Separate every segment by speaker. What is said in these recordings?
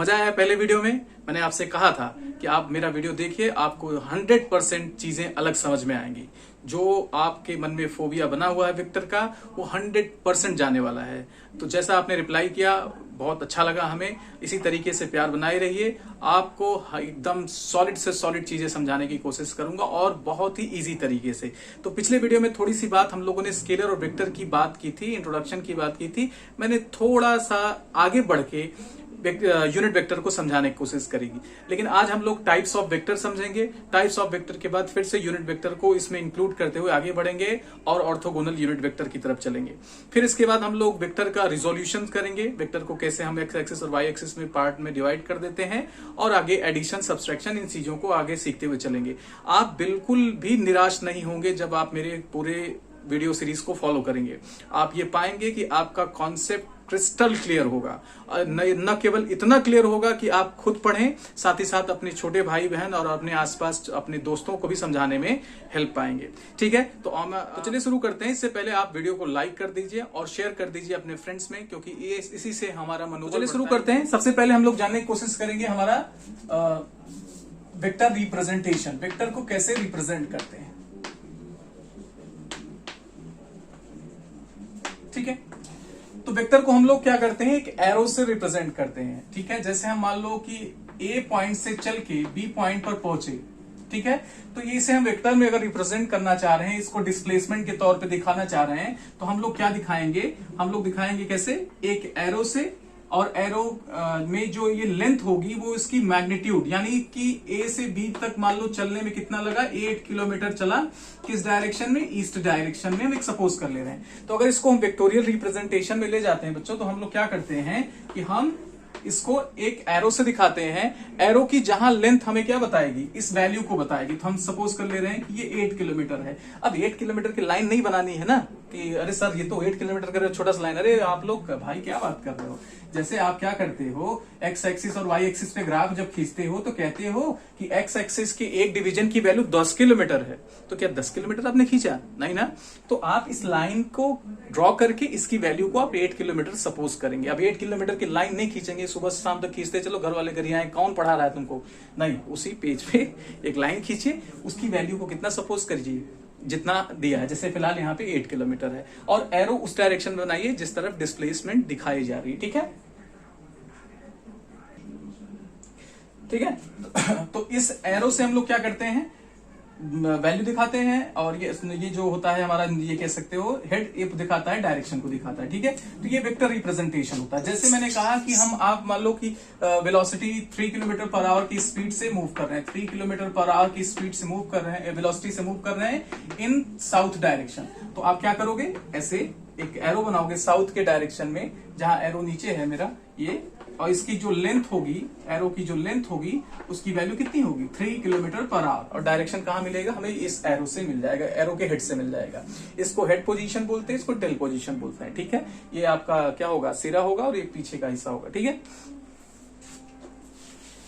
Speaker 1: मजा आया पहले वीडियो में? मैंने आपसे कहा था कि आप मेरा वीडियो देखिए, आपको 100% चीजें अलग समझ में आएंगी। जो आपके मन में फोबिया बना हुआ है वेक्टर का, वो 100% जाने वाला है। तो जैसा आपने रिप्लाई किया, बहुत अच्छा लगा हमें। इसी तरीके से प्यार बनाए रहिए। आपको एकदम सॉलिड से सॉलिड चीजें समझाने की कोशिश करूंगा और बहुत ही इजी तरीके से। तो पिछले वीडियो में थोड़ी सी बात हम लोगों ने स्केलर और वेक्टर की बात की थी, इंट्रोडक्शन की बात की थी। मैंने थोड़ा सा आगे बढ़ के यूनिट वेक्टर को समझाने की कोशिश करेगी, लेकिन आज हम लोग टाइप्स ऑफ वेक्टर समझेंगे। टाइप्स ऑफ वेक्टर के बाद फिर से यूनिट वेक्टर को इसमें इंक्लूड करते हुए आगे बढ़ेंगे और ऑर्थोगोनल यूनिट वेक्टर की तरफ चलेंगे। फिर इसके बाद हम लोग वेक्टर का रिजोल्यूशन करेंगे, वेक्टर को कैसे हम एक्स एक्सिस और वाई एक्सिस में पार्ट में डिवाइड कर देते हैं, और आगे एडिशन, सब्सट्रैक्शन, इन चीजों को आगे सीखते हुए चलेंगे। आप बिल्कुल भी निराश नहीं होंगे जब आप मेरे पूरे वीडियो सीरीज को फॉलो करेंगे। आप ये पाएंगे कि आपका कॉन्सेप्ट क्रिस्टल क्लियर होगा। न केवल इतना क्लियर होगा कि आप खुद पढ़ें, साथ ही साथ अपने छोटे भाई बहन और अपने आसपास अपने दोस्तों को भी समझाने में हेल्प पाएंगे। ठीक है, तो चलिए शुरू करते हैं। इससे पहले आप वीडियो को लाइक कर दीजिए और शेयर कर दीजिए अपने फ्रेंड्स में, क्योंकि ये इसी से हमारा मनोबल। चलिए शुरू करते हैं। सबसे पहले हम लोग जानने की कोशिश करेंगे हमारा वेक्टर रिप्रेजेंटेशन, वेक्टर को कैसे रिप्रेजेंट करते हैं। ठीक है, तो वेक्टर को हम लोग क्या करते हैं, एक एरो से रिप्रेजेंट करते हैं। ठीक है, जैसे हम मान लो कि ए पॉइंट से चल के बी पॉइंट पर पहुंचे। ठीक है, तो ये इसे हम वेक्टर में अगर रिप्रेजेंट करना चाह रहे हैं, इसको डिस्प्लेसमेंट के तौर पे दिखाना चाह रहे हैं, तो हम लोग क्या दिखाएंगे, हम लोग दिखाएंगे कैसे, एक एरो से, और एरो में जो ये लेंथ होगी वो इसकी मैग्नीट्यूड, यानी कि ए से बी तक मान लो चलने में कितना लगा, 8 किलोमीटर चला। किस डायरेक्शन में, ईस्ट डायरेक्शन में हम एक सपोज कर ले रहे हैं। तो अगर इसको हम वेक्टोरियल रिप्रेजेंटेशन में ले जाते हैं बच्चों, तो हम लोग क्या करते हैं कि हम इसको एक एरो से दिखाते हैं। एरो की जहां लेंथ हमें क्या बताएगी, इस वैल्यू को बताएगी। तो हम सपोज कर ले रहे हैं कि ये 8 किलोमीटर है। अब 8 किलोमीटर की लाइन नहीं बनानी है ना, कि अरे सर ये तो 8 किलोमीटर का छोटा सा लाइन। अरे आप लोग भाई क्या बात कर रहे हो। जैसे आप क्या करते हो, एक्स एक्सिस और वाई एक्सिस पे ग्राफ जब खींचते हो तो कहते हो कि एक्स एक्सिस के एक डिवीजन की वैल्यू 10 किलोमीटर है। तो क्या 10 किलोमीटर आपने खींचा? नहीं ना। तो आप इस लाइन को ड्रॉ करके इसकी वैल्यू को आप 8 किलोमीटर सपोज करेंगे। अब 8 किलोमीटर की लाइन नहीं खींचेंगे, सुबह से शाम तक खींचते चलो, घर वाले करिए कौन पढ़ा रहा है तुमको, नहीं। उसी पेज पे एक लाइन खींचिए, उसकी वैल्यू को कितना सपोज करिए, जितना दिया है। जैसे फिलहाल यहाँ पे 8 किलोमीटर है, और एरो उस डायरेक्शन में बनाइए जिस तरफ डिस्प्लेसमेंट दिखाई जा रही है। ठीक है, ठीक है। तो इस एरो से हम लोग क्या करते हैं, वैल्यू दिखाते हैं, और ये जो होता है हमारा, ये कह सकते हो हेड, ये दिखाता है, डायरेक्शन को दिखाता है। ठीक है, तो ये वेक्टर रिप्रेजेंटेशन होता है। जैसे मैंने कहा कि हम, आप मान लो कि वेलोसिटी 3 किलोमीटर पर आवर की स्पीड से मूव कर रहे हैं, 3 किलोमीटर पर आवर की स्पीड से मूव कर रहे हैं, वेलोसिटी से मूव कर रहे हैं इन साउथ डायरेक्शन। तो आप क्या करोगे, ऐसे एक एरो बनाओगे साउथ के डायरेक्शन में, जहां एरो नीचे है मेरा ये, और इसकी जो लेंथ होगी, एरो की जो लेंथ होगी, उसकी वैल्यू कितनी होगी, 3 किलोमीटर पर आवर। और डायरेक्शन कहां मिलेगा हमें, इस एरो से मिल जाएगा, एरो के हेड से मिल जाएगा। इसको हेड पोजीशन बोलते हैं, इसको टेल पोजीशन बोलते हैं। ठीक है, ये आपका क्या होगा, सिरा होगा, और ये पीछे का हिस्सा होगा। ठीक है,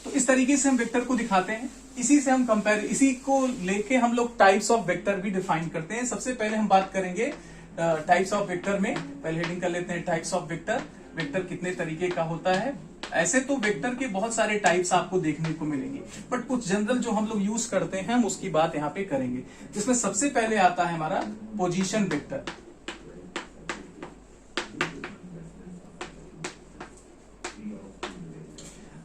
Speaker 1: तो इस तरीके से हम वेक्टर को दिखाते हैं। इसी से हम कंपेयर, इसी को लेके हम लोग टाइप्स ऑफ वेक्टर भी डिफाइन करते हैं। सबसे पहले हम बात करेंगे टाइप्स ऑफ वेक्टर में। पहले हेडिंग कर लेते हैं, टाइप्स ऑफ वेक्टर। वेक्टर कितने तरीके का होता है। ऐसे तो वेक्टर के बहुत सारे टाइप्स आपको देखने को मिलेंगे, बट कुछ जनरल जो हम लोग यूज करते हैं, हम उसकी बात यहाँ पे करेंगे। जिसमें सबसे पहले आता है हमारा position vector.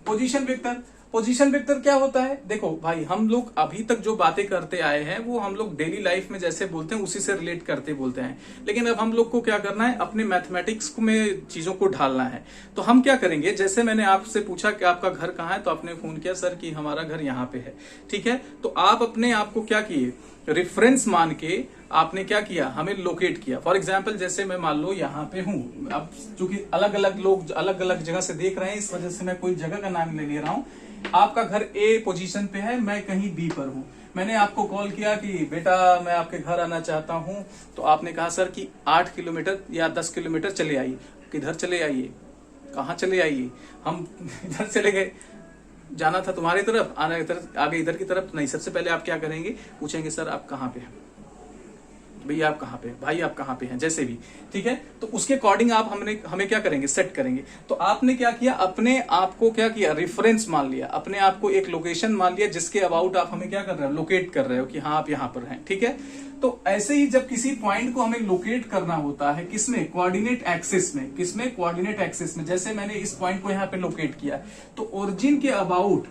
Speaker 1: Position vector, position vector क्या होता है, देखो भाई, हम लोग अभी तक जो बातें करते आए हैं वो हम लोग डेली लाइफ में जैसे बोलते हैं उसी से रिलेट करते बोलते हैं, लेकिन अब हम लोग को क्या करना है, अपने मैथमेटिक्स में चीजों को ढालना है। तो हम क्या करेंगे, जैसे मैंने आपसे पूछा कि आपका घर कहाँ है, तो आपने फोन किया सर कि हमारा घर यहाँ पे है। ठीक है, तो आप अपने आप को क्या किए, रेफरेंस मान के आपने क्या किया, हमें लोकेट किया। फॉर एग्जाम्पल, जैसे मैं मान लो यहाँ पे हूँ, अब चूंकि अलग अलग लोग अलग अलग जगह से देख रहे हैं, इस वजह से मैं कोई जगह का नाम नहीं ले रहा हूँ। आपका घर ए पोजीशन पे है, मैं कहीं बी पर हूँ। मैंने आपको कॉल किया कि बेटा मैं आपके घर आना चाहता हूँ, तो आपने कहा सर कि 8 किलोमीटर या 10 किलोमीटर चले आइए। किधर चले आइए, कहाँ चले आइए, हम इधर चले गए, जाना था तुम्हारी तरफ, आना इधर, आगे इधर की तरफ नहीं। सबसे पहले आप क्या करेंगे, पूछेंगे सर आप कहाँ पे हैं, भैया आप कहाँ पे, भाई आप कहाँ पे हैं, जैसे भी, ठीक है। तो उसके अकॉर्डिंग आप हमें क्या करेंगे, सेट करेंगे। तो आपने क्या किया, अपने आप को क्या किया, रेफरेंस मान लिया, अपने आप को एक लोकेशन मान लिया जिसके अबाउट आप हमें क्या कर रहे हो, लोकेट कर रहे हो कि हाँ आप यहाँ पर हैं, ठीक है। तो ऐसे ही जब किसी पॉइंट को हमें लोकेट करना होता है, किसमें, कोऑर्डिनेट एक्सिस में, किसमें, कोऑर्डिनेट एक्सिस में। जैसे मैंने इस पॉइंट को यहाँ पे लोकेट किया, तो ओरिजिन के अबाउट,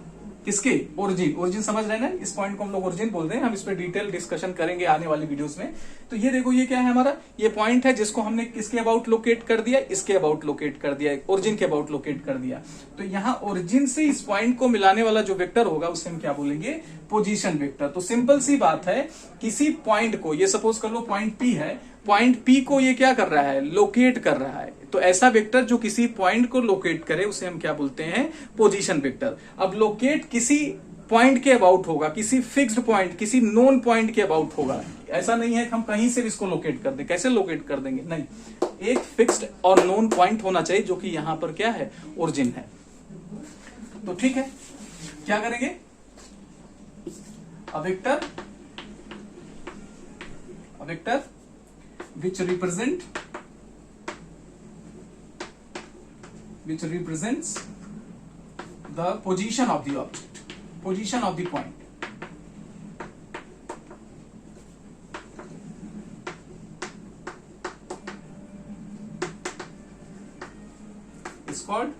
Speaker 1: किसके, ओरिजिन समझ रहे हैं ना, इस पॉइंट को हम लोग ओरिजिन बोलते हैं। हम इस पर डिटेल डिस्कशन करेंगे आने वाली वीडियोस में। तो ये देखो, ये क्या है हमारा, ये पॉइंट है जिसको हमने किसके अबाउट लोकेट कर दिया, इसके अबाउट लोकेट कर दिया, ओरिजिन के अबाउट लोकेट कर दिया। तो यहाँ ओरिजिन से इस पॉइंट को मिलाने वाला जो वेक्टर होगा उसे हम क्या बोलेंगे, पोजीशन वेक्टर। तो सिंपल सी बात है, किसी पॉइंट को, ये सपोज कर लो पॉइंट पी है, पॉइंट पी को ये क्या कर रहा है, लोकेट कर रहा है। तो ऐसा वेक्टर जो किसी पॉइंट को लोकेट करे उसे हम क्या बोलते हैं, पोजीशन वेक्टर। अब लोकेट किसी पॉइंट के अबाउट होगा, किसी फिक्स्ड पॉइंट, किसी नोन पॉइंट के अबाउट होगा। ऐसा नहीं है कि हम कहीं से भी इसको लोकेट कर दें। कैसे लोकेट कर देंगे, नहीं, एक फिक्स्ड और नोन पॉइंट होना चाहिए जो कि यहां पर क्या है, ओरिजिन है। तो ठीक है, क्या करेंगे, a vector which represents the position of the object, position of the point, is called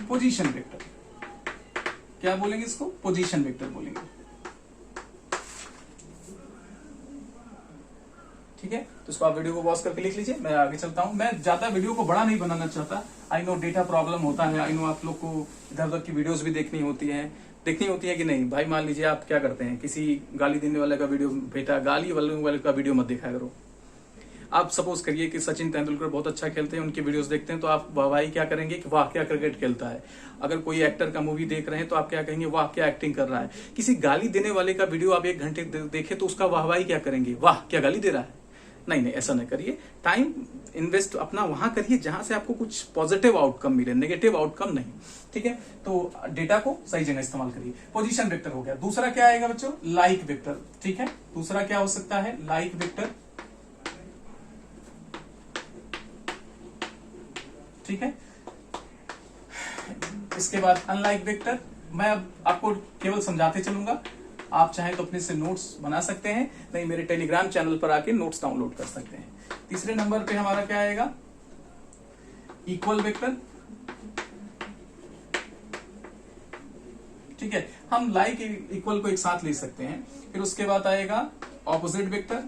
Speaker 1: position vector। क्या बोलेंगे इसको, पोजीशन वेक्टर बोलेंगे, ठीक है। तो इसको आप वीडियो को पॉज करके लिख लीजिए, मैं आगे चलता हूं। मैं ज्यादा वीडियो को बड़ा नहीं बनाना चाहता, आई नो डेटा प्रॉब्लम होता है, आई नो आप लोग को इधर उधर की वीडियोस भी देखनी होती है कि नहीं भाई। मान लीजिए आप क्या करते हैं, किसी गाली देने वाले का वीडियो भेटा, गाली वाले का वीडियो मत देखा करो। आप सपोज करिए कि सचिन तेंदुलकर बहुत अच्छा खेलते हैं, उनके वीडियोस देखते हैं, तो आप भाई क्या करेंगे कि वाह क्या क्रिकेट खेलता है। अगर कोई एक्टर का मूवी देख रहे हैं तो आप क्या कहेंगे, वाह क्या एक्टिंग कर रहा है। किसी गाली देने वाले का वीडियो आप 1 घंटे देखें तो उसका वाहवाही क्या करेंगे, वाह क्या गाली दे रहा है। नहीं, ऐसा नहीं करिए। टाइम इन्वेस्ट अपना वहां करिए जहां से आपको कुछ पॉजिटिव आउटकम मिले, नेगेटिव आउटकम नहीं, ठीक है। तो डेटा को सही जगह इस्तेमाल करिए। पोजीशन वेक्टर हो गया। दूसरा क्या आएगा बच्चों, लाइक वेक्टर, ठीक है। दूसरा क्या हो सकता है, लाइक वेक्टर, ठीक है। इसके बाद अनलाइक वेक्टर। मैं अब आपको केवल समझाते चलूंगा, आप चाहें तो अपने से नोट्स बना सकते हैं, नहीं मेरे टेलीग्राम चैनल पर आके नोट्स डाउनलोड कर सकते हैं। तीसरे नंबर पे हमारा क्या आएगा, इक्वल वेक्टर, ठीक है। हम लाइक इक्वल को एक साथ ले सकते हैं। फिर उसके बाद आएगा ऑपोजिट वेक्टर,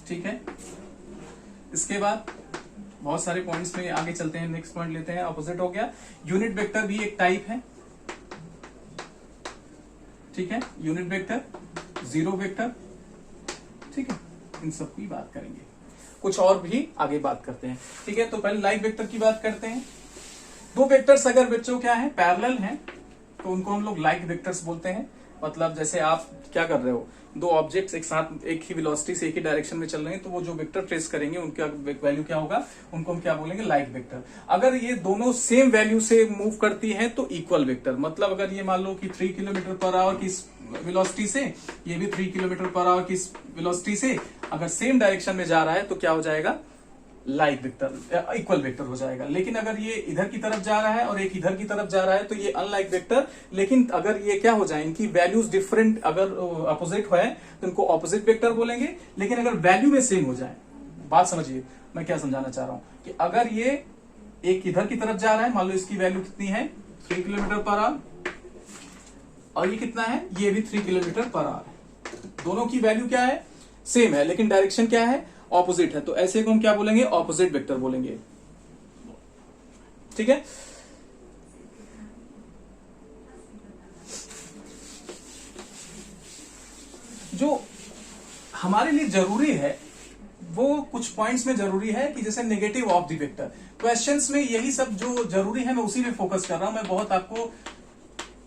Speaker 1: ठीक है। इसके बाद बहुत सारे पॉइंट्स में आगे चलते हैं, नेक्स्ट पॉइंट लेते हैं, ऑपोजिट हो गया। यूनिट वेक्टर भी एक टाइप है, ठीक है। यूनिट वेक्टर, जीरो वेक्टर, ठीक है। इन सब की बात करेंगे, कुछ और भी आगे बात करते हैं, ठीक है। तो पहले लाइक वेक्टर की बात करते हैं। दो वेक्टर्स अगर बच्चों क्या है, पैरेलल हैं, तो उनको हम लोग लाइक वेक्टर्स बोलते हैं। मतलब जैसे आप क्या कर रहे हो, दो ऑब्जेक्ट्स एक साथ एक ही वेलोसिटी से एक ही डायरेक्शन में चल रहे हैं, तो वो जो वेक्टर ट्रेस करेंगे उनका वैल्यू क्या होगा, उनको हम क्या बोलेंगे, लाइक वेक्टर। अगर ये दोनों सेम वैल्यू से मूव करती हैं तो इक्वल वेक्टर। मतलब अगर ये मान लो कि 3 किलोमीटर पर आवर की वेलोसिटी से, ये भी 3 किलोमीटर पर आवर की वेलोसिटी से अगर सेम डायरेक्शन में जा रहा है तो क्या हो जाएगा, लाइक वेक्टर, इक्वल वेक्टर हो जाएगा। लेकिन अगर ये इधर की तरफ जा रहा है और एक इधर की तरफ जा रहा है तो ये अनलाइक वेक्टर। लेकिन अगर ये क्या हो जाए, इनकी वैल्यूज डिफरेंट, अगर अपोजिट है तो इनको ऑपोजिट वेक्टर बोलेंगे। लेकिन अगर वैल्यू में सेम हो जाए, बात समझिए मैं क्या समझाना चाह रहा हूं, कि अगर ये एक इधर की तरफ जा रहा है, मान लो इसकी वैल्यू कितनी है 3 किलोमीटर पर आवर, और ये कितना है, ये भी 3 किलोमीटर पर आवर, दोनों की वैल्यू क्या है, सेम है, लेकिन डायरेक्शन क्या है, ऑपोजिट है। तो ऐसे को हम क्या बोलेंगे, ऑपोजिट वेक्टर बोलेंगे, ठीक है। जो हमारे लिए जरूरी है वो कुछ पॉइंट्स में जरूरी है, कि जैसे negative of the vector. Questions में यही सब जो जरूरी है मैं उसी में फोकस कर रहा हूं। मैं बहुत आपको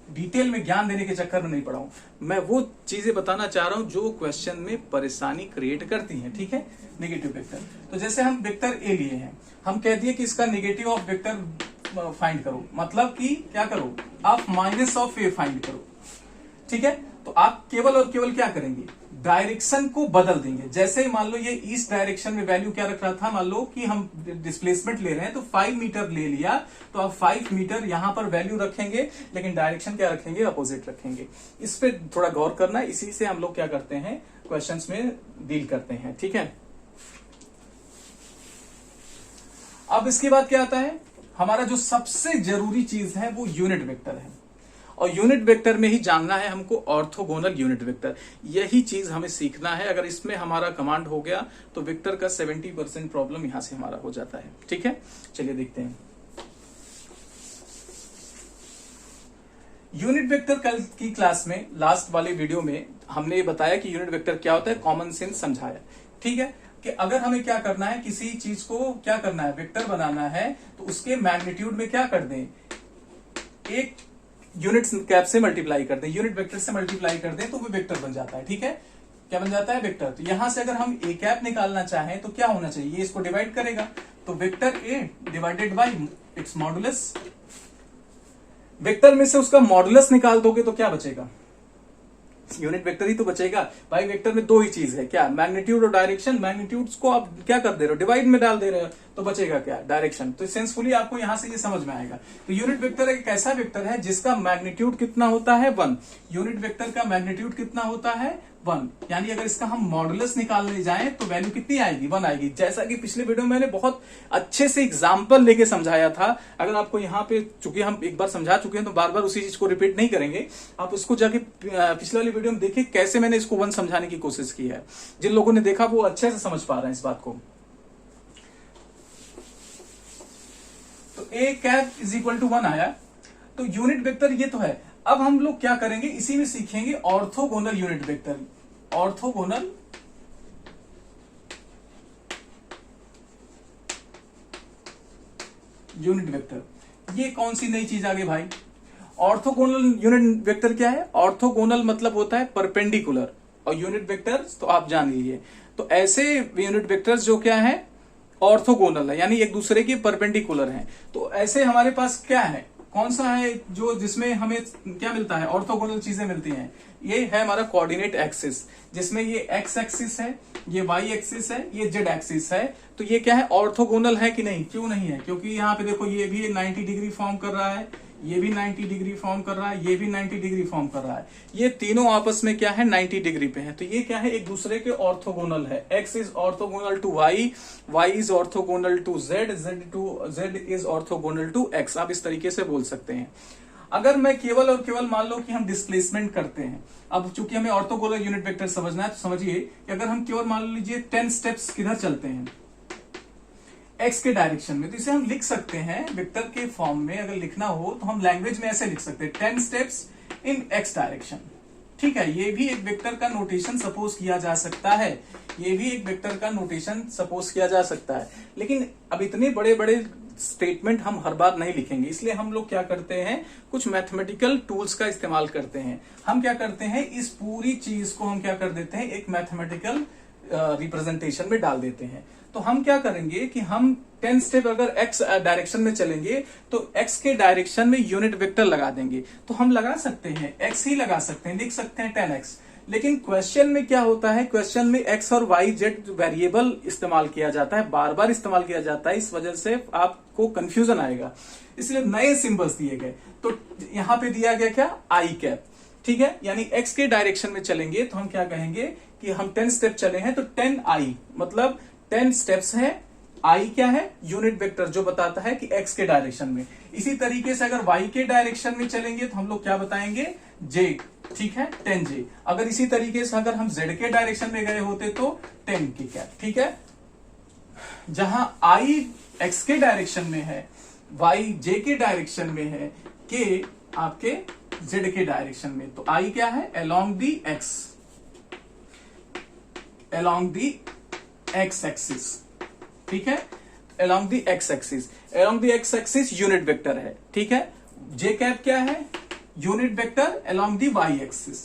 Speaker 1: डिटेल में ज्ञान देने के चक्कर में नहीं पड़ा हूं, मैं वो चीजें बताना चाह रहा हूं जो क्वेश्चन में परेशानी क्रिएट करती हैं, ठीक है। नेगेटिव वेक्टर, तो जैसे हम वेक्टर ए लिए हैं, हम कह दिए कि इसका नेगेटिव ऑफ वेक्टर फाइंड करो, मतलब कि क्या करो, आप माइनस ऑफ ए फाइंड करो। ठीक है, तो आप केवल और केवल क्या करेंगे, डायरेक्शन को बदल देंगे। जैसे ही मान लो ये ईस्ट डायरेक्शन में वैल्यू क्या रख रहा था, मान लो कि हम डिस्प्लेसमेंट ले रहे हैं तो 5 मीटर ले लिया, तो आप 5 मीटर यहां पर वैल्यू रखेंगे, लेकिन डायरेक्शन क्या रखेंगे, अपोजिट रखेंगे। इस पे थोड़ा गौर करना, इसी से हम लोग क्या करते हैं, क्वेश्चंस में डील करते हैं। ठीक है, अब इसके बाद क्या आता है, हमारा जो सबसे जरूरी चीज है वो यूनिट वेक्टर है, और यूनिट वेक्टर में ही जानना है हमको ऑर्थोगोनल यूनिट वेक्टर। यही चीज हमें सीखना है। अगर इसमें हमारा कमांड हो गया तो वेक्टर का 70% प्रॉब्लम यहां से हमारा हो जाता है। ठीक है, चलिए देखते हैं। यूनिट वेक्टर कल की क्लास में, लास्ट वाले वीडियो में हमने बताया कि यूनिट वेक्टर क्या होता है, कॉमन सेंस समझाया। ठीक है, कि अगर हमें क्या करना है, किसी चीज को क्या करना है, वेक्टर बनाना है, तो उसके मैग्नीट्यूड में क्या कर दें, एक यूनिट कैप से मल्टीप्लाई कर दें, यूनिट वेक्टर से मल्टीप्लाई कर दें, तो वो वेक्टर बन जाता है। ठीक है, क्या बन जाता है, वेक्टर। तो यहां से अगर हम ए कैप निकालना चाहें तो क्या होना चाहिए, ये इसको डिवाइड करेगा, तो vector A divided by its modulus. Vector में से उसका मॉडुलस निकाल दोगे तो क्या बचेगा, यूनिट वेक्टर ही तो बचेगा भाई। वेक्टर में दो ही चीज है, क्या, मैग्नीट्यूड और डायरेक्शन। मैग्नीट्यूड्स को आप क्या कर दे रहे हो, डिवाइड में डाल दे रहे हो, तो बचेगा क्या, डायरेक्शन। तो सेंसफुली आपको यहां से ये समझ में आएगा। तो यूनिट वेक्टर एक ऐसा वेक्टर है जिसका मैग्नीट्यूड कितना होता है, 1। यूनिट वेक्टर का मैग्नीट्यूड कितना होता है, 1। यानी अगर इसका हम मॉडुलस निकालने जाएं तो वैल्यू कितनी आएगी, 1 आएगी। जैसा कि पिछले वीडियो में मैंने बहुत अच्छे से एग्जांपल लेके समझाया था। अगर आपको यहाँ पे, चूंकि हम एक बार समझा चुके हैं तो बार बार उसी चीज को रिपीट नहीं करेंगे, आप उसको जाके पिछले वाली वीडियो में देखिए कैसे मैंने इसको 1 समझाने की कोशिश की है। जिन लोगों ने देखा वो अच्छे से समझ पा रहे हैं इस बात को। तो A cap is equal to 1 आया, तो यूनिट वेक्टर ये तो है। अब हम लोग क्या करेंगे, इसी में सीखेंगे orthogonal unit vector. Orthogonal unit vector, ये कौन सी नई चीज आ गई भाई। ऑर्थोगोनल यूनिट वेक्टर क्या है, ऑर्थोगोनल मतलब होता है परपेंडिकुलर, और यूनिट वेक्टर तो आप जान लीजिए। तो ऐसे यूनिट वेक्टर्स जो क्या है, ऑर्थोगोनल है, यानी एक दूसरे के परपेंडिकुलर हैं। तो ऐसे हमारे पास क्या है, कौन सा है जो जिसमें हमें क्या मिलता है, ऑर्थोगोनल चीजें मिलती हैं। ये है हमारा कोऑर्डिनेट एक्सिस, जिसमें ये एक्स एक्सिस है, ये वाई एक्सिस है, ये जेड एक्सिस है। तो ये क्या है, ऑर्थोगोनल है कि नहीं, क्यों नहीं है, क्योंकि यहाँ पे देखो ये भी 90 डिग्री फॉर्म कर रहा है, ये भी 90 डिग्री फॉर्म कर रहा है, ये भी 90 डिग्री फॉर्म कर रहा है। ये तीनों आपस में क्या है, 90 डिग्री पे है। तो ये क्या है, एक दूसरे के ऑर्थोगोनल है। X is orthogonal to Y, Y is orthogonal to Z, Z is orthogonal to X. आप इस तरीके से बोल सकते हैं। अगर मैं केवल और केवल मान लो कि हम डिस्प्लेसमेंट करते हैं, अब चूंकि हमें ऑर्थोगोनल यूनिट वेक्टर समझना है, तो समझिए कि अगर हम केवल मान लीजिए 10 स्टेप्स किधर चलते हैं, एक्स के डायरेक्शन में, तो इसे हम लिख सकते हैं वेक्टर के फॉर्म में। अगर लिखना हो तो हम लैंग्वेज में ऐसे लिख सकते हैं, 10 स्टेप्स इन एक्स डायरेक्शन। ठीक है, ये भी एक वेक्टर का नोटेशन सपोज किया जा सकता है, ये भी एक वेक्टर का नोटेशन सपोज किया जा सकता है। लेकिन अब इतने बड़े बड़े स्टेटमेंट हम हर बार नहीं लिखेंगे, इसलिए हम लोग क्या करते हैं, कुछ मैथमेटिकल टूल्स का इस्तेमाल करते हैं। हम क्या करते हैं, इस पूरी चीज को हम क्या कर देते हैं, एक मैथमेटिकल रिप्रेजेंटेशन में डाल देते हैं। तो हम क्या करेंगे कि हम 10 स्टेप अगर एक्स डायरेक्शन में चलेंगे तो एक्स के डायरेक्शन में यूनिट वेक्टर लगा देंगे। तो हम लगा सकते हैं, एक्स ही लगा सकते हैं, लिख सकते हैं 10x। लेकिन क्वेश्चन में क्या होता है, क्वेश्चन में एक्स और वाई जेड वेरिएबल इस्तेमाल किया जाता है, बार बार इस्तेमाल किया जाता है, इस वजह से आपको कंफ्यूजन आएगा, इसलिए नए सिंबल्स दिए गए। तो यहां पे दिया गया क्या, आई कैप। ठीक है, यानी एक्स के डायरेक्शन में चलेंगे तो हम क्या कहेंगे कि हम 10 स्टेप चले हैं, तो 10i मतलब 10 स्टेप्स है। आई क्या है, यूनिट वेक्टर जो बताता है कि एक्स के डायरेक्शन में। इसी तरीके से अगर वाई के डायरेक्शन में चलेंगे तो हम लोग क्या बताएंगे, जे। ठीक है, 10j। अगर इसी तरीके से अगर हम जेड के डायरेक्शन में गए होते तो 10 की कैप। ठीक है, जहां आई एक्स के डायरेक्शन में है, वाई जे के डायरेक्शन में है, के आपके जेड के डायरेक्शन में। तो आई क्या है, along the X, along the X axis. ठीक है, along the X axis, along the X axis unit vector है। ठीक है, जे कैप क्या है, unit vector along the Y axis,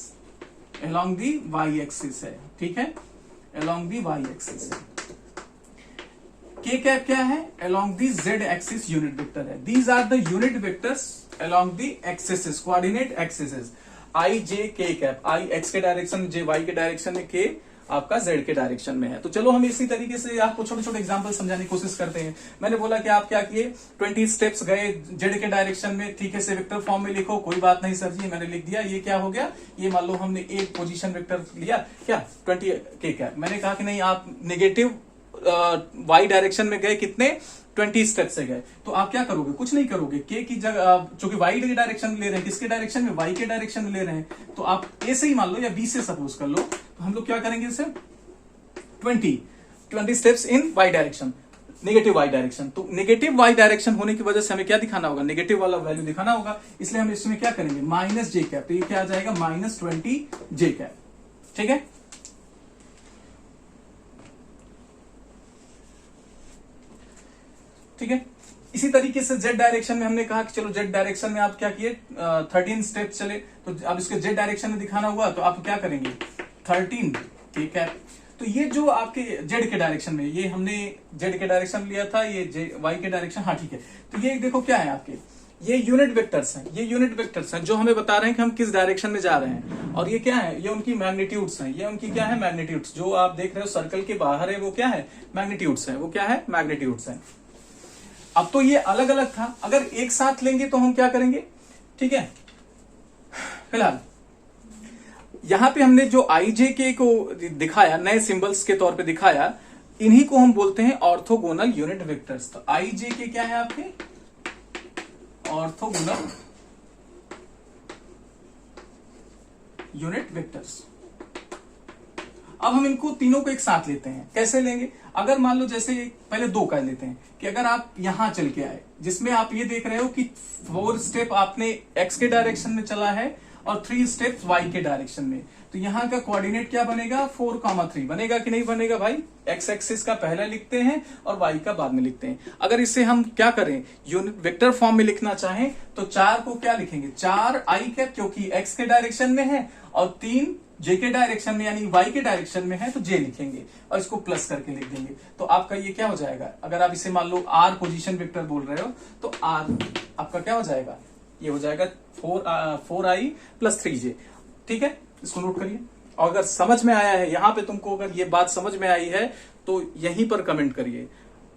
Speaker 1: along the Y axis है। ठीक है, अलोंग दी वाई एक्सिस है। के कैप क्या है? Along the z axis unit vector है। These are the unit vectors along the axis, coordinate axis. I J K cap, I X के direction में, जे वाई के डायरेक्शन में, के आपका जेड के डायरेक्शन में है। तो चलो हम इसी तरीके से आपको छोटे छोटे एग्जांपल समझाने की कोशिश करते हैं। मैंने बोला कि आप क्या किए, 20 स्टेप्स गए जेड के डायरेक्शन में, ठीक है, से वेक्टर फॉर्म में लिखो, कोई बात नहीं सर जी, मैंने लिख दिया। ये क्या हो गया, ये मान लो हमने एक पोजीशन वेक्टर लिया क्या, 20 के कैप। मैंने कहा कि नहीं, आप नेगेटिव वाई डायरेक्शन में गए, कितने, 20 स्टेप से गए, तो आप क्या करोगे, कुछ नहीं करोगे। के की जगह, चूंकि वाई के डायरेक्शन ले रहे हैं, किसके डायरेक्शन में, वाई के डायरेक्शन में ले रहे हैं, तो आप ए से ही मान लो या बी से सपोज कर लो, तो हम लोग क्या करेंगे इसे, 20 steps in Y direction, negative Y direction. तो नेगेटिव वाई डायरेक्शन होने की वजह से हमें क्या दिखाना होगा, नेगेटिव वाला वैल्यू दिखाना होगा। इसलिए हम इसमें क्या करेंगे, माइनस जे कैप, तो ये क्या आ जाएगा, -20 जे कैप। ठीक है, ठीक है। इसी तरीके से जेड डायरेक्शन में हमने कहा कि चलो जेड डायरेक्शन में आप क्या किए, 13 स्टेप चले, तो अब इसके जेड डायरेक्शन में दिखाना हुआ, तो आप क्या करेंगे, 13 ठीक है। तो ये जो आपके जेड के डायरेक्शन में, ये हमने जेड के डायरेक्शन लिया था, ये वाई के डायरेक्शन, हाँ ठीक है। तो ये देखो क्या है आपके, ये यूनिट वेक्टर्स हैं, ये यूनिट वेक्टर्स हैं जो हमें बता रहे हैं कि हम किस डायरेक्शन में जा रहे हैं। और ये क्या है, ये उनकी मैग्नीट्यूड्स हैं, ये उनकी क्या है, मैग्नीट्यूड्स। जो आप देख रहे हो सर्कल के बाहर है वो क्या है, मैग्नीट्यूड्स है, वो क्या है, मैग्नीट्यूड्स है। अब तो ये अलग अलग था, अगर एक साथ लेंगे तो हम क्या करेंगे, ठीक है। फिलहाल यहां पे हमने जो आई जे के को दिखाया, नए सिंबल्स के तौर पे दिखाया, इन्हीं को हम बोलते हैं ऑर्थोगोनल यूनिट वेक्टर्स। तो आई जे के क्या है आपके, ऑर्थोगोनल यूनिट वेक्टर्स। अब हम इनको तीनों को एक साथ लेते हैं, कैसे लेंगे, अगर मान लो जैसे पहले दो का लेते हैं कि अगर आप यहां चल के आए, जिसमें आप ये देख रहे हो कि 4 स्टेप आपने एक्स के डायरेक्शन में चला है और 3 स्टेप वाई के डायरेक्शन में, तो यहां का कोऑर्डिनेट क्या बनेगा, 4,3 बनेगा कि नहीं बनेगा भाई। एक्स एक्सिस का पहला लिखते हैं और वाई का बाद में लिखते हैं। अगर इसे हम क्या करें, यूनिट वेक्टर फॉर्म में लिखना चाहें तो 4 को क्या लिखेंगे, 4 आई कैप, क्योंकि एक्स के डायरेक्शन में है, और 3 जे के डायरेक्शन में यानी वाई के डायरेक्शन में है, तो जे लिखेंगे और इसको प्लस करके लिख देंगे। तो आपका ये क्या हो जाएगा, अगर आप इसे मान लो आर पोजीशन वेक्टर बोल रहे हो, तो आर आपका क्या हो जाएगा, ये हो जाएगा 4i + 3j। ठीक है, इसको नोट करिए। और अगर समझ में आया है, यहां पे तुमको अगर ये बात समझ में आई है तो यहीं पर कमेंट करिए,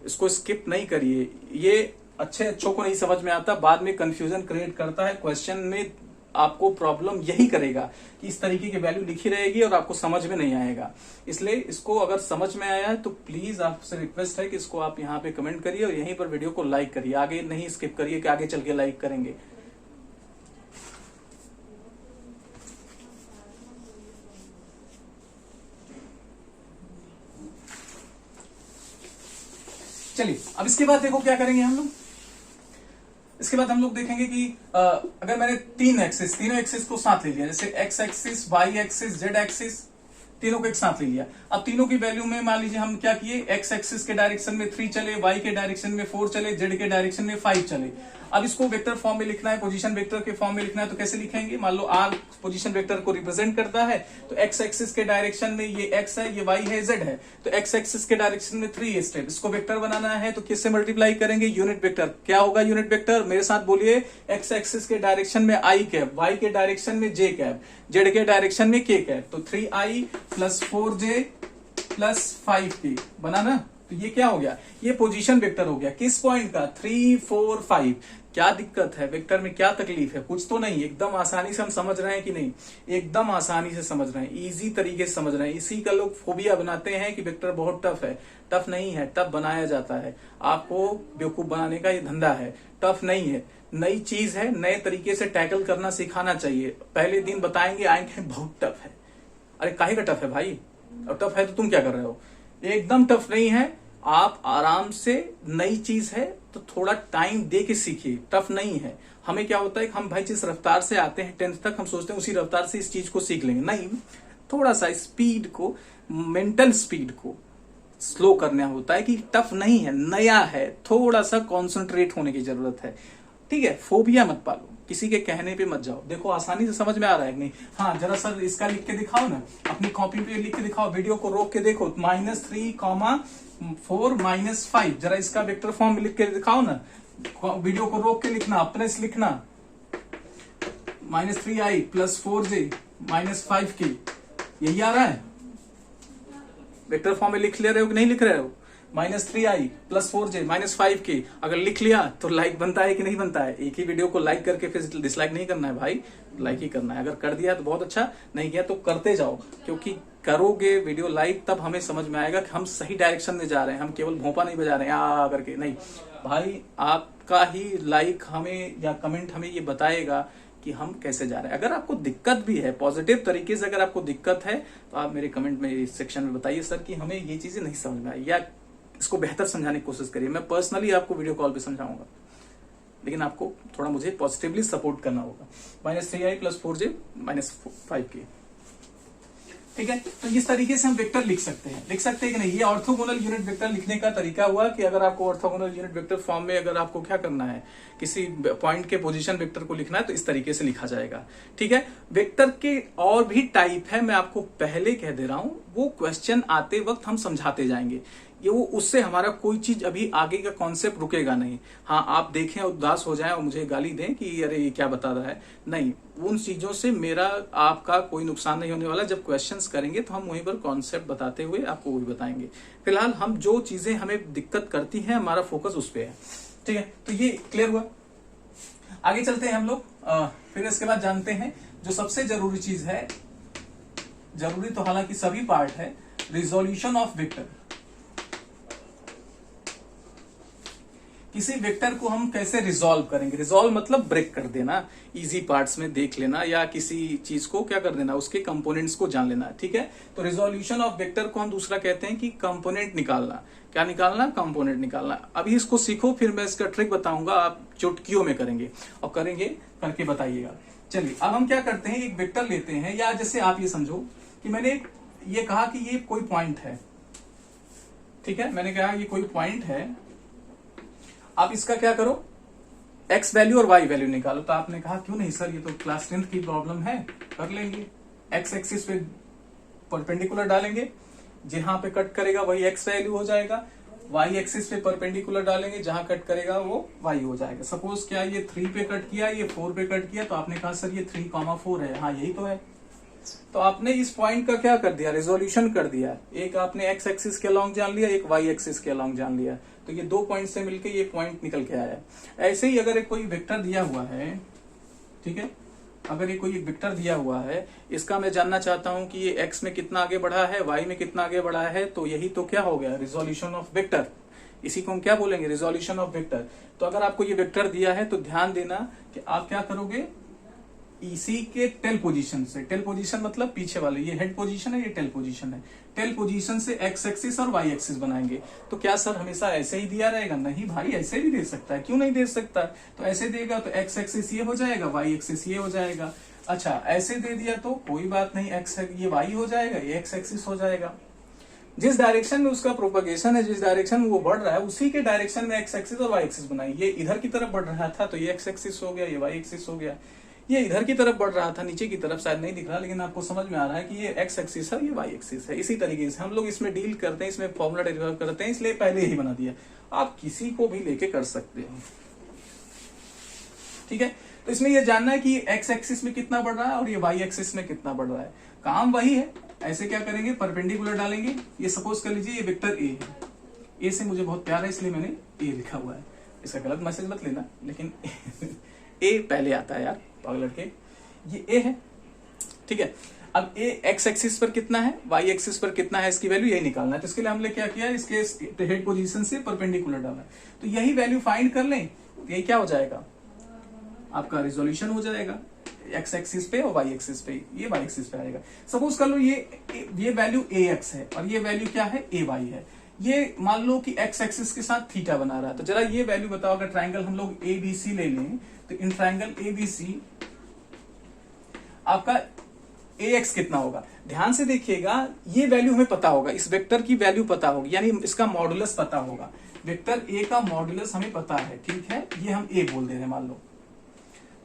Speaker 1: इसको स्किप नहीं करिए। ये अच्छों को नहीं समझ में आता, बाद में कंफ्यूजन क्रिएट करता है, क्वेश्चन में आपको प्रॉब्लम यही करेगा कि इस तरीके की वैल्यू लिखी रहेगी और आपको समझ में नहीं आएगा। इसलिए इसको अगर समझ में आया है तो प्लीज आपसे रिक्वेस्ट है कि इसको आप यहाँ पे कमेंट करिए और यहीं पर वीडियो को लाइक करिए, आगे नहीं स्किप करिए कि आगे चल के लाइक करेंगे। चलिए अब इसके बाद देखो क्या करेंगे हम लोग। इसके बाद हम लोग देखेंगे कि अगर मैंने तीनों एक्सिस को साथ ले लिया, जैसे X axis, Y axis, Z axis, तीनों को एक साथ ले लिया। अब तीनों की वैल्यू में मान लीजिए हम क्या किए, एक्स एक्सिस के डायरेक्शन में 3 चले, वाई के डायरेक्शन में 4 चले, जेड के डायरेक्शन में 5 चले। अब इसको वेक्टर फॉर्म में लिखना है, पोजीशन वेक्टर के फॉर्म में लिखना है, तो कैसे लिखेंगे, मान लो आर पोजीशन वेक्टर को रिप्रेजेंट करता है, तो एक्स एक्सिस के डायरेक्शन में ये एक्स है, ये वाई है, जेड है, तो एक्स एक्सिस के डायरेक्शन में 3 स्टेप, इसको वेक्टर बनाना है तो किससे मल्टीप्लाई करेंगे, यूनिट वेक्टर। क्या होगा यूनिट वेक्टर, मेरे साथ बोलिए, एक्स एक्सिस के डायरेक्शन में आई कैप, वाई के डायरेक्शन में जे कैप, जेड के डायरेक्शन में के कैप, तो 3i + 4j + 5k बना ना। तो ये क्या हो गया, ये पोजीशन वेक्टर हो गया, किस पॉइंट का, 3, 4, 5। क्या दिक्कत है वेक्टर में, क्या तकलीफ है, कुछ तो नहीं, एकदम आसानी से हम समझ रहे हैं कि नहीं, एकदम आसानी से समझ रहे हैं, इजी तरीके से समझ रहे हैं। इसी का लोग फोबिया बनाते हैं कि वेक्टर बहुत टफ है। टफ नहीं है, टफ बनाया जाता है, आपको बेवकूफ बनाने का ये धंधा है। टफ नहीं है, नई चीज है, नए तरीके से टैकल करना सिखाना चाहिए। पहले दिन बताएंगे, आएंगे बहुत टफ है, अरे काहे का टफ है भाई, और टफ है तो तुम क्या कर रहे हो, एकदम टफ नहीं है। आप आराम से, नई चीज है तो थोड़ा टाइम दे के सीखिए, टफ नहीं है। हमें क्या होता है कि हम भाई जिस रफ्तार से आते हैं 10th तक, हम सोचते हैं उसी रफ्तार से इस चीज को सीख लेंगे, नहीं, थोड़ा सा स्पीड को, मेंटल स्पीड को स्लो करना होता है। कि टफ नहीं है, नया है, थोड़ा सा कॉन्सेंट्रेट होने की जरूरत है। ठीक है, फोबिया मत पालो, किसी के कहने पे मत जाओ। देखो आसानी से समझ में आ रहा है कि नहीं, हाँ जरा सर इसका लिख के दिखाओ ना, अपनी कॉपी पे लिख के दिखाओ, वीडियो को रोक के देखो, -3, 4 - 5, जरा इसका वेक्टर फॉर्म लिख के दिखाओ ना, वीडियो को रोक के लिखना, अपने से लिखना। -3i + 4j - 5k, यही आ रहा है। वेक्टर फॉर्म में लिख ले रहे हो कि नहीं लिख रहे हो? -3i + 4j - 5k अगर लिख लिया तो लाइक बनता है कि नहीं बनता है? एक ही वीडियो को लाइक करके फिर डिसलाइक नहीं करना है भाई, लाइक ही करना है। अगर कर दिया तो बहुत अच्छा, नहीं किया तो करते जाओ, क्योंकि करोगे वीडियो लाइक तब हमें समझ में आएगा कि हम सही डायरेक्शन में जा रहे हैं। हम केवल भोंपा नहीं बजा रहे हैं आ करके, नहीं भाई, आपका ही लाइक हमें या कमेंट हमें ये बताएगा कि हम कैसे जा रहे हैं। अगर आपको दिक्कत भी है, पॉजिटिव तरीके से अगर आपको दिक्कत है, तो आप मेरे कमेंट में इस सेक्शन में बताइए सर कि हमें ये चीजें नहीं समझ में आई, या इसको बेहतर समझाने की कोशिश करिए। मैं पर्सनली आपको वीडियो कॉल पे समझाऊंगा, लेकिन आपको थोड़ा मुझे पॉजिटिवली सपोर्ट करना होगा। -3i + 4j - 5k, ठीक है। तो इस तरीके से हम वेक्टर लिख सकते हैं कि नहीं। ये ऑर्थोगोनल यूनिट वेक्टर लिखने का तरीका हुआ कि अगर आपको ऑर्थोगोनल यूनिट वेक्टर फॉर्म में अगर आपको क्या करना है, किसी पॉइंट के पोजीशन वेक्टर को लिखना है, तो इस तरीके से लिखा जाएगा, ठीक है। वेक्टर के और भी टाइप है, मैं आपको पहले कह दे रहा हूं, वो क्वेश्चन आते वक्त हम समझाते जाएंगे। ये वो उससे हमारा कोई चीज अभी आगे का कॉन्सेप्ट रुकेगा नहीं। हाँ, आप देखें उदास हो जाएं और मुझे गाली दें कि अरे ये क्या बता रहा है, नहीं, उन चीजों से मेरा आपका कोई नुकसान नहीं होने वाला। जब क्वेश्चंस करेंगे तो हम वहीं पर कॉन्सेप्ट बताते हुए आपको वही बताएंगे। फिलहाल हम जो चीजें हमें दिक्कत करती हैं, हमारा फोकस उस पर है, ठीक है। तो ये क्लियर हुआ। आगे चलते हैं हम लोग, फिर इसके बाद जानते हैं जो सबसे जरूरी चीज है, जरूरी तो हालांकि सभी पार्ट है, रिजोल्यूशन ऑफ वेक्टर। किसी वेक्टर को हम कैसे रिजॉल्व करेंगे? रिजॉल्व मतलब ब्रेक कर देना, इजी पार्ट्स में देख लेना, या किसी चीज को क्या कर देना, उसके कंपोनेंट्स को जान लेना, ठीक है। तो रिजोल्यूशन ऑफ वेक्टर को हम दूसरा कहते हैं कि कंपोनेंट निकालना। क्या निकालना? कंपोनेंट निकालना। अभी इसको सीखो, फिर मैं इसका ट्रिक बताऊंगा, आप चुटकियों में करेंगे और करेंगे करके बताइएगा। चलिए, अब हम क्या करते हैं, एक वेक्टर लेते हैं, या जैसे आप ये समझो कि मैंने ये कहा कि ये कोई पॉइंट है, ठीक है। मैंने कहा ये कोई पॉइंट है, आप इसका क्या करो, x वैल्यू और y वैल्यू निकालो। तो आपने कहा क्यों नहीं सर, ये तो क्लास 10th की प्रॉब्लम है, कर लेंगे। x एक्सिस पे परपेंडिकुलर डालेंगे, जहां पे कट करेगा वही x वैल्यू हो जाएगा। y एक्सिस पे परपेंडिकुलर डालेंगे, जहां कट करेगा वो y हो जाएगा। सपोज क्या ये 3 पे कट किया, ये 4 पे कट किया, तो आपने कहा सर ये 3,4 है, हाँ यही तो है। तो आपने इस पॉइंट का क्या कर दिया, रेजोल्यूशन कर दिया। एक आपने x एक्सिस के अलॉन्ग जान लिया, एक y एक्सिस के अलॉन्ग जान लिया, तो ये 2 पॉइंट से मिलके ये पॉइंट निकल के आया। ऐसे ही अगर एक कोई वेक्टर दिया हुआ है, ठीक है, अगर ये कोई एक वेक्टर दिया हुआ है, इसका मैं जानना चाहता हूं कि ये x में कितना आगे बढ़ा है, y में कितना आगे बढ़ा है, तो यही तो क्या हो गया, रिजोल्यूशन ऑफ वेक्टर। इसी को हम क्या बोलेंगे, रिजोल्यूशन ऑफ वेक्टर। तो अगर आपको ये वेक्टर दिया है तो ध्यान देना कि आप क्या करोगे, इसी के टेल पोजीशन से, टेल पोजीशन मतलब पीछे वाले, ये हेड पोजीशन है, ये टेल पोजीशन है, टेल पोजीशन से एक्स एक्सिस और वाई एक्सिस बनाएंगे। तो क्या सर हमेशा ऐसे ही दिया रहेगा? नहीं भाई, ऐसे भी दे सकता है, क्यों नहीं दे सकता? तो ऐसे देगा तो एक्स एक्सिस ये हो जाएगा, वाई एक्सिस ये हो जाएगा। अच्छा, ऐसे दे दिया तो कोई बात नहीं, एक्स ये वाई हो जाएगा, ये एक्स एक्सिस हो जाएगा। जिस डायरेक्शन में उसका प्रोपगेशन है, जिस डायरेक्शन में वो बढ़ रहा है, उसी के डायरेक्शन में एक्स एक्सिस और वाई एक्सिस बनाई। ये इधर की तरफ बढ़ रहा था तो ये एक्स एक्सिस हो गया, ये वाई एक्सिस हो गया। ये इधर की तरफ बढ़ रहा था, नीचे की तरफ, शायद नहीं दिख रहा, लेकिन आपको समझ में आ रहा है कि ये एक्स एक्सिस है, ये वाई एक्सिस है। इसी तरीके से हम लोग इसमें डील करते हैं, इसमें फॉर्मूला डेरिवेट करते हैं, इसलिए पहले ही बना दिया। आप किसी को भी लेके कर सकते हो, ठीक है। तो इसमें यह जानना है कि एक्स एक्सिस में कितना बढ़ रहा है और ये वाई एक्सिस में कितना बढ़ रहा है। काम वही है। ऐसे क्या करेंगे, परपेंडिकुलर डालेंगे। ये सपोज कर लीजिए ये वेक्टर ए है, ए से मुझे बहुत प्यार है इसलिए मैंने ए लिखा हुआ है, इसका गलत मैसेज मत लेना, लेकिन ए पहले आता है यार पागल लड़के। ये ए है, ठीक है। अब ए एक्स एक्सिस पर कितना है, वाई एक्सिस पर कितना है, इसकी वैल्यू यही निकालना है। तो इसके लिए हमने क्या किया, इसके हेड पोजीशन से परपेंडिकुलर डाला। तो यही वैल्यू फाइंड कर लें, तो ये क्या हो जाएगा, आपका रिजोल्यूशन हो जाएगा एक्स एक्सिस पे और वाई एक्सिस पे, ये वाई एक्सिस पे आएगा। सपोज कर लो ये वैल्यू ए एक्स है और ये वैल्यू क्या है, ए वाई है। ये मान लो कि एक्स एक्सिस के साथ थीटा बना रहा है। तो जरा ये वैल्यू बताओ, अगर ट्राइंगल हम लोग ए बी सी ले लें, तो in triangle A B C आपका ए एक्स कितना होगा। ध्यान से देखिएगा, ये वैल्यू हमें पता होगा, इस वेक्टर की वैल्यू पता होगी, यानी इसका मॉडुलस पता होगा। वेक्टर ए का मॉडुलस हमें पता है, ठीक है, ये हम ए बोल दे रहे हैं मान लो,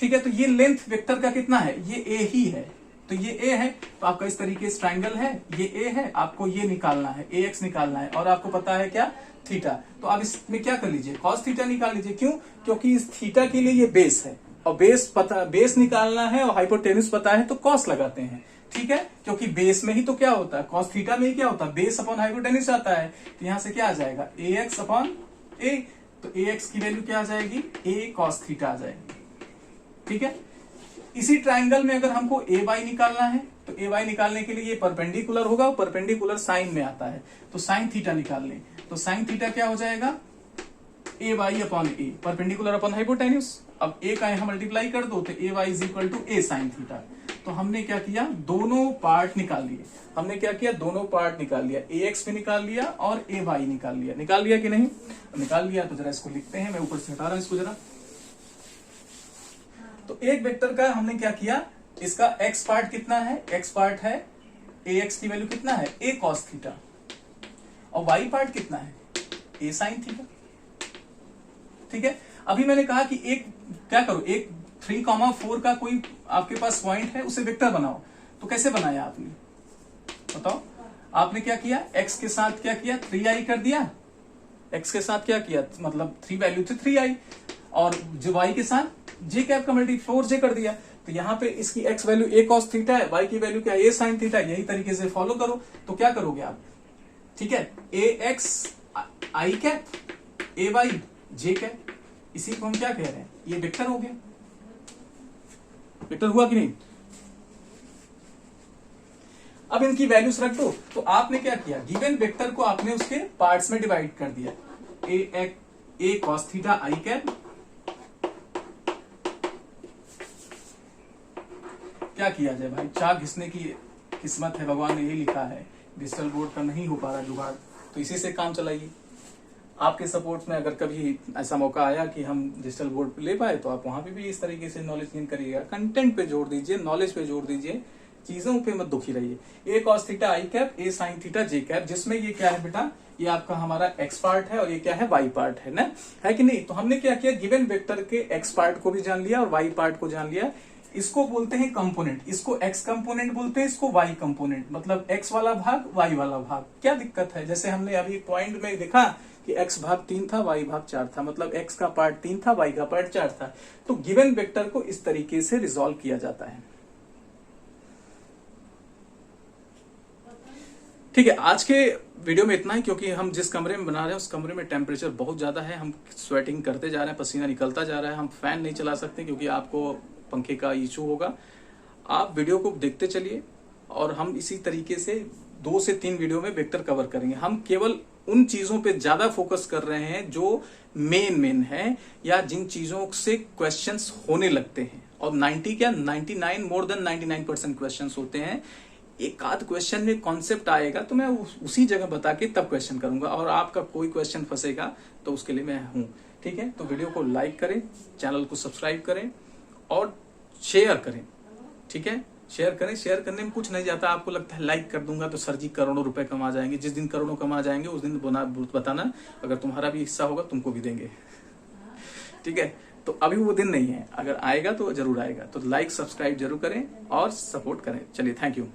Speaker 1: ठीक है। तो ये लेंथ वेक्टर का कितना है, ये ए ही है, तो ये ए है, तो आपका इस तरीके से ट्राइंगल है, ये ए है, आपको ये निकालना है, ए एक्स निकालना है, और आपको पता है क्या, थीटा। तो आप इसमें क्या कर लीजिए, कॉस थीटा निकाल लीजिए। क्यों? क्योंकि इस थीटा के लिए ये बेस है, और बेस निकालना है और हाइपोटेन्यूस पता है तो कॉस लगाते हैं, ठीक है। क्योंकि बेस में ही तो क्या होता है, कॉस थीटा में ही क्या होता है, बेस अपॉन हाइपोटेन्यूस आता है। तो यहां से क्या आ जाएगा, ए एक्स अपॉन ए, तो ए एक्स की वैल्यू क्या आ जाएगी, ए कॉस थीटा आ जाएगी, ठीक है। इसी ट्राइंगल में अगर हमको ए वाई निकालना है, तो ए वाई निकालने के लिए ये परपेंडिकुलर होगा, और परपेंडिकुलर साइन में आता है, तो साइन थीटा निकाल लें। तो साइन थीटा क्या हो जाएगा, A Y upon A, perpendicular upon hypotenuse. अब ए का यहां मल्टीप्लाई कर दो, तो A Y is equal to A sine theta. तो हमने क्या किया, दोनों पार्ट निकाल लिए। हमने क्या किया, दोनों पार्ट निकाल लिया, ए एक्स भी निकाल लिया और ए वाई निकाल लिया। निकाल लिया कि नहीं, निकाल लिया। तो जरा इसको लिखते हैं, मैं ऊपर से हटा रहा हूं इसको जरा। तो एक वेक्टर का हमने क्या किया, इसका एक्स पार्ट कितना है, एक्स पार्ट है ए एक्स की वैल्यू कितना है, ए कॉस थीटा, और वाई पार्ट कितना है, ए साइन थीटा, ठीक है। अभी मैंने कहा कि एक क्या करो, एक 3,4 का कोई आपके पास पॉइंट है, उसे वेक्टर बनाओ। तो कैसे बनाया आपने, बताओ। आपने क्या किया, एक्स के साथ क्या किया, 3i कर दिया, एक्स के साथ क्या किया, मतलब 3 वैल्यू थी 3i, और जो वाई के साथ जे कैप का मल्टी 4j कर दिया। तो यहाँ पे इसकी एक्स वैल्यू ए कॉस थीटा है, वाई की वैल्यू क्या, ए साइन थीटा। यही तरीके से फॉलो करो। तो क्या करोगे आप, ठीक है, ए एक्स आई कैप, ए वाई जे कैप, इसी को हम क्या कह रहे हैं, ये वेक्टर हो गया। वेक्टर हुआ कि नहीं। अब इनकी वैल्यूज रख दो। तो आपने क्या किया, गिवन वेक्टर को आपने उसके पार्ट्स में डिवाइड कर दिया, ए कॉस थीटा आई कैप, क्या किया जाए भाई, चाक घिसने की किस्मत है, भगवान ने यही लिखा है, डिजिटल बोर्ड का नहीं हो पा रहा जुगाड़, तो इसी से काम चलाइए। आपके सपोर्ट में अगर कभी ऐसा मौका आया कि हम डिजिटल बोर्ड पे ले पाए, तो आप वहां पे भी इस तरीके से नॉलेज गेन करिएगा। कंटेंट पे जोर दीजिए, नॉलेज पे जोर दीजिए, चीजों पे मत दुखी रहिए। ए कॉस थीटा आई कैप, ए साइन थीटा जे कैप, जिसमें ये क्या है बेटा, ये आपका हमारा एक्स पार्ट है, और ये क्या है, वाई पार्ट है ना, है कि नहीं। तो हमने क्या किया, गिवन वेक्टर के एक्स पार्ट को भी जान लिया और वाई पार्ट को जान लिया। इसको बोलते हैं कंपोनेंट, इसको एक्स कंपोनेंट बोलते हैं, इसको वाई कंपोनेंट, मतलब एक्स वाला भाग वाई वाला भाग। क्या दिक्कत है, जैसे हमने अभी पॉइंट में देखा कि x भाग 3 था, y भाग 4 था, मतलब x का पार्ट 3 था, y का पार्ट 4 था। तो गिवन वेक्टर को इस तरीके से रिजॉल्व किया जाता है। ठीक है, आज के वीडियो में इतना ही, क्योंकि हम जिस कमरे में बना रहे हैं उस कमरे में टेम्परेचर बहुत ज्यादा है, हम स्वेटिंग करते जा रहे हैं, पसीना निकलता जा रहा है, हम फैन नहीं चला सकते क्योंकि आपको पंखे का इशू होगा। आप वीडियो को देखते चलिए, और हम इसी तरीके से 2 से 3 वीडियो में वेक्टर कवर करेंगे। हम केवल उन चीजों पे ज्यादा फोकस कर रहे हैं जो मेन है, या जिन चीजों से क्वेश्चंस होने लगते हैं, और 99 मोर देन 99% क्वेश्चंस होते हैं। एक आध क्वेश्चन में कॉन्सेप्ट आएगा तो मैं उसी जगह बता के तब क्वेश्चन करूंगा, और आपका कोई क्वेश्चन फंसेगा तो उसके लिए मैं हूं, ठीक है। तो वीडियो को लाइक करें, चैनल को सब्सक्राइब करें और शेयर करें, ठीक है। शेयर करें, शेयर करने में कुछ नहीं जाता। आपको लगता है लाइक कर दूंगा तो सर जी करोड़ों रुपए कमा जाएंगे। जिस दिन करोड़ों कमा जाएंगे उस दिन बताना, अगर तुम्हारा भी हिस्सा होगा तुमको भी देंगे, ठीक है। तो अभी वो दिन नहीं है, अगर आएगा तो जरूर आएगा। तो लाइक सब्सक्राइब जरूर करें और सपोर्ट करें। चलिए, थैंक यू।